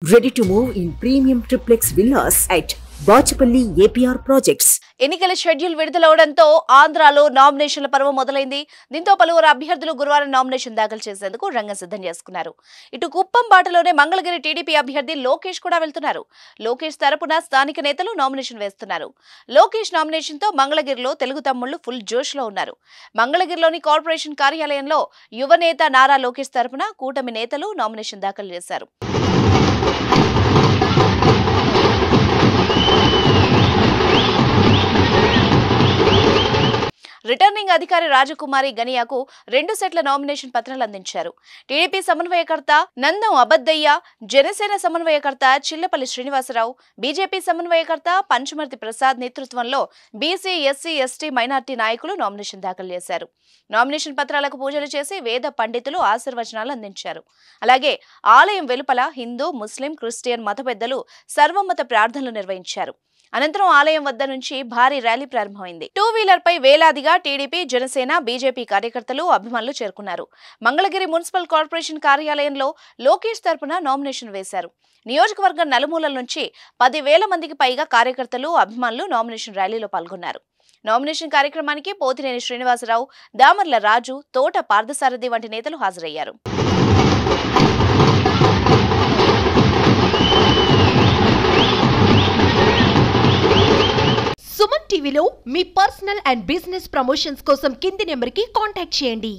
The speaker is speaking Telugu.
Ready to move in premium triplex villas at Bachapalli APR Projects. ఎన్నికల షెడ్యూల్ విడుదలవడంతో ఆంధ్రాలో నామినేషన్ల పర్వం మొదలైంది. దీంతో పలువురు అభ్యర్థులు గురువారం నామినేషన్ దాఖలు చేసేందుకు రంగం సిద్ధం చేసుకున్నారు. ఇటు కుప్పం బాటలోనే మంగళగిరి టీడీపీ అభ్యర్థి లోకేష్ కూడా వెళ్తున్నారు. లోకేష్ తరపున స్థానిక నేతలు నామినేషన్ వేస్తున్నారు. లోకేష్ నామినేషన్ తో మంగళగిరిలో తెలుగు తమ్ముళ్లు ఫుల్ జోష్ లో ఉన్నారు. మంగళగిరిలోని కార్పొరేషన్ కార్యాలయంలో యువ నేత నారా లోకేష్ తరపున కూటమి నేతలు నామినేషన్ దాఖలు చేశారు. రిటర్నింగ్ అధికారి రాజకుమారి గనియాకు 2 సెట్ల నామినేషన్ పత్రాలు అందించారు. టీడీపీ సమన్వయకర్త నందం అబద్దయ్య, జనసేన సమన్వయకర్త చిల్లపల్లి శ్రీనివాసరావు, బీజేపీ సమన్వయకర్త పంచమర్తి ప్రసాద్ నేతృత్వంలో బీసీ, ఎస్సీ, ఎస్టీ, మైనార్టీ నాయకులు నామినేషన్ దాఖలు చేశారు. నామినేషన్ పత్రాలకు పూజలు చేసి వేద పండితులు ఆశీర్వచనాలు అందించారు. అలాగే ఆలయం వెలుపల హిందూ, ముస్లిం, క్రిస్టియన్ మత పెద్దలు సర్వమత ప్రార్థనలు నిర్వహించారు. అనంతరం ఆలయం వద్ద నుంచి భారీ ర్యాలీ ప్రారంభమైంది. 2 వీలర్ పై వేలాదిగా టీడీపీ, జనసేన, బీజేపీ కార్యకర్తలు, అభిమానులు చేరుకున్నారు. మంగళగిరి మున్సిపల్ కార్పొరేషన్ కార్యాలయంలో లోకేష్ తరపున నామినేషన్ వేశారు. నియోజకవర్గం నలుమూలల నుంచి 10,000 మందికి పైగా కార్యకర్తలు, అభిమానులు నామినేషన్ ర్యాలీలో పాల్గొన్నారు. నామినేషన్ కార్యక్రమానికి పోతినేని శ్రీనివాసరావు, దామర్ల రాజు, తోట పార్థసారథి వంటి నేతలు హాజరయ్యారు. సుమన్ టీవీలో మీ పర్సనల్ అండ్ బిజినెస్ ప్రమోషన్స్ కోసం కింది నెంబర్కి కాంటాక్ట్ చేయండి.